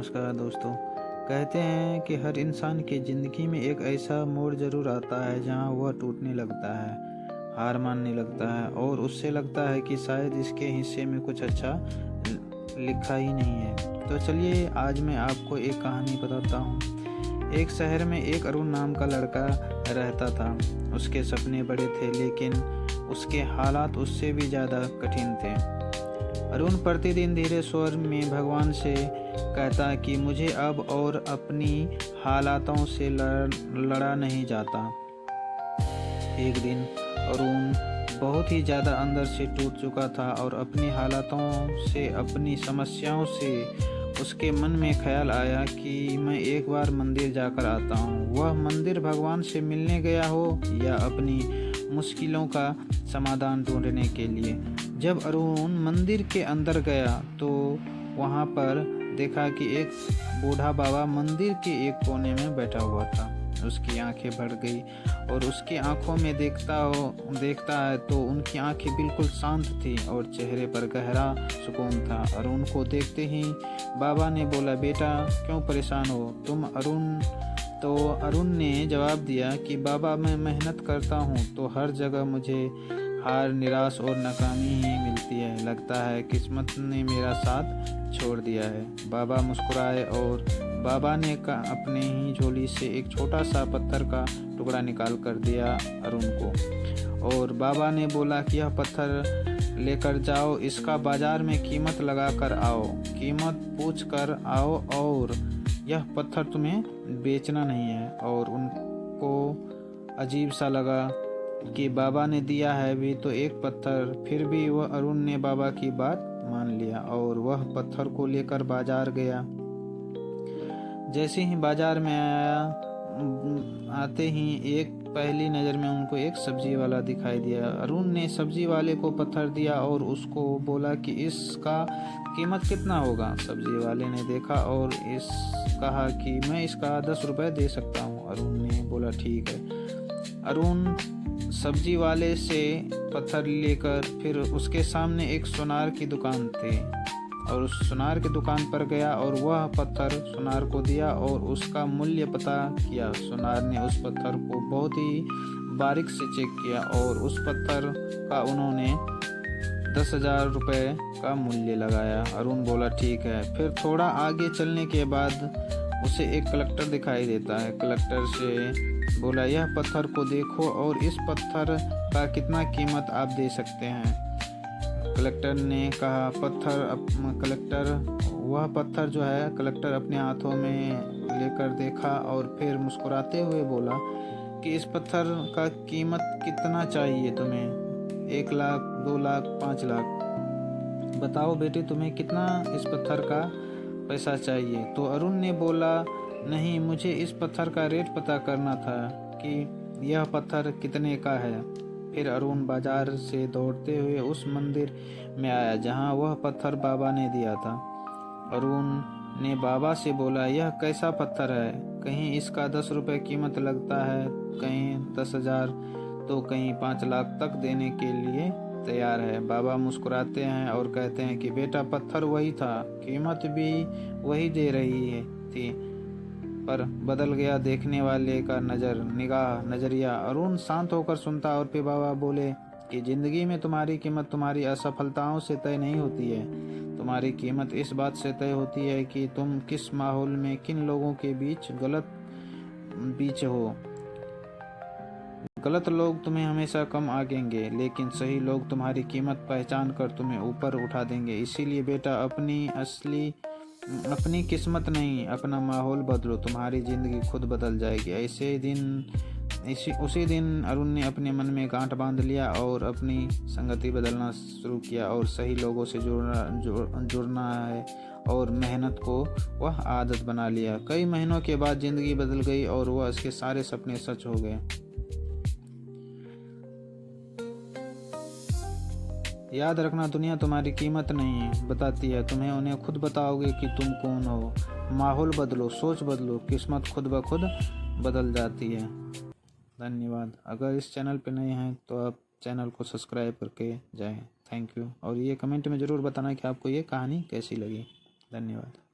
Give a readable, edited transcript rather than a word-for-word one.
नमस्कार दोस्तों। कहते हैं कि हर इंसान की ज़िंदगी में एक ऐसा मोड़ ज़रूर आता है जहां वह टूटने लगता है, हार मानने लगता है और उससे लगता है कि शायद इसके हिस्से में कुछ अच्छा लिखा ही नहीं है। तो चलिए आज मैं आपको एक कहानी बताता हूँ। एक शहर में एक अरुण नाम का लड़का रहता था। उसके सपने बड़े थे लेकिन उसके हालात उससे भी ज़्यादा कठिन थे। अरुण प्रतिदिन धीरे स्वर में भगवान से कहता कि मुझे अब और अपनी हालातों से लड़ा नहीं जाता। एक दिन अरुण बहुत ही ज़्यादा अंदर से टूट चुका था और अपनी हालातों से, अपनी समस्याओं से उसके मन में ख्याल आया कि मैं एक बार मंदिर जाकर आता हूँ। वह मंदिर भगवान से मिलने गया हो या अपनी मुश्किलों का समाधान ढूंढने के लिए। जब अरुण मंदिर के अंदर गया तो वहाँ पर देखा कि एक बूढ़ा बाबा मंदिर के एक कोने में बैठा हुआ था। उसकी आंखें भर गई और उसकी आंखों में देखता है तो उनकी आंखें बिल्कुल शांत थी और चेहरे पर गहरा सुकून था। अरुण को देखते ही बाबा ने बोला, बेटा क्यों परेशान हो तुम? अरुण ने जवाब दिया कि बाबा मैं मेहनत करता हूँ तो हर जगह मुझे हार, निराश और नाकामी ही मिलती है। लगता है किस्मत ने मेरा साथ छोड़ दिया है। बाबा मुस्कुराए और बाबा ने अपने ही झोली से एक छोटा सा पत्थर का टुकड़ा निकाल कर दिया अरुण को और बाबा ने बोला कि यह पत्थर लेकर जाओ, इसका बाजार में कीमत लगा कर आओ, कीमत पूछ कर आओ और यह पत्थर तुम्हें बेचना नहीं है। और उनको अजीब सा लगा कि बाबा ने दिया है भी तो एक पत्थर, फिर भी वह अरुण ने बाबा की बात मान लिया और वह पत्थर को लेकर बाजार गया। जैसे ही बाजार में आते ही पहली नज़र में उनको एक सब्जी वाला दिखाई दिया। अरुण ने सब्जी वाले को पत्थर दिया और उसको बोला कि इसका कीमत कितना होगा। सब्जी वाले ने देखा और कहा कि मैं इसका 10 रुपये दे सकता हूँ। अरुण ने बोला ठीक है। अरुण सब्जी वाले से पत्थर लेकर फिर उसके सामने एक सुनार की दुकान थी और उस सुनार की दुकान पर गया और वह पत्थर सुनार को दिया और उसका मूल्य पता किया। सुनार ने उस पत्थर को बहुत ही बारीक से चेक किया और उस पत्थर का उन्होंने 10,000 रुपये का मूल्य लगाया। अरुण बोला ठीक है। फिर थोड़ा आगे चलने के बाद उसे एक कलेक्टर दिखाई देता है। कलेक्टर से बोला, यह पत्थर को देखो और इस पत्थर का कितना कीमत आप दे सकते हैं? कलेक्टर ने कहा वह पत्थर जो है कलेक्टर अपने हाथों में लेकर देखा और फिर मुस्कुराते हुए बोला कि इस पत्थर का कीमत कितना चाहिए तुम्हें? 1 लाख, 2 लाख, 5 लाख? बताओ बेटे तुम्हें कितना इस पत्थर का पैसा चाहिए? तो अरुण ने बोला, नहीं, मुझे इस पत्थर का रेट पता करना था कि यह पत्थर कितने का है। फिर अरुण बाजार से दौड़ते हुए उस मंदिर में आया जहां वह पत्थर बाबा ने दिया था। अरुण ने बाबा से बोला, यह कैसा पत्थर है? कहीं इसका 10 रुपये कीमत लगता है, कहीं 10,000 तो कहीं 5 लाख तक देने के लिए तैयार है। बाबा मुस्कुराते हैं और कहते हैं कि बेटा पत्थर वही था, कीमत भी वही दे रही थी, पर बदल गया देखने वाले का नजरिया। अरुण शांत होकर सुनता और फिर बाबा बोले कि जिंदगी में तुम्हारी कीमत तुम्हारी असफलताओं से तय नहीं होती है, तुम्हारी कीमत इस बात से तय होती है कि तुम किस माहौल में, किन लोगों के बीच हो। गलत लोग तुम्हें हमेशा कम आंकेंगे लेकिन सही लोग तुम्हारी कीमत पहचान कर तुम्हें ऊपर उठा देंगे। इसीलिए बेटा अपनी किस्मत नहीं, अपना माहौल बदलो, तुम्हारी ज़िंदगी खुद बदल जाएगी। उसी दिन अरुण ने अपने मन में गांठ बांध लिया और अपनी संगति बदलना शुरू किया और सही लोगों से जुड़ना है और मेहनत को वह आदत बना लिया। कई महीनों के बाद ज़िंदगी बदल गई और वह उसके सारे सपने सच हो गए। याद रखना, दुनिया तुम्हारी कीमत नहीं बताती है, तुम्हें उन्हें खुद बताओगे कि तुम कौन हो। माहौल बदलो, सोच बदलो, किस्मत खुद ब खुद बदल जाती है। धन्यवाद। अगर इस चैनल पे नए हैं तो आप चैनल को सब्सक्राइब करके जाएं। Thank you. और ये कमेंट में ज़रूर बताना कि आपको ये कहानी कैसी लगी। धन्यवाद।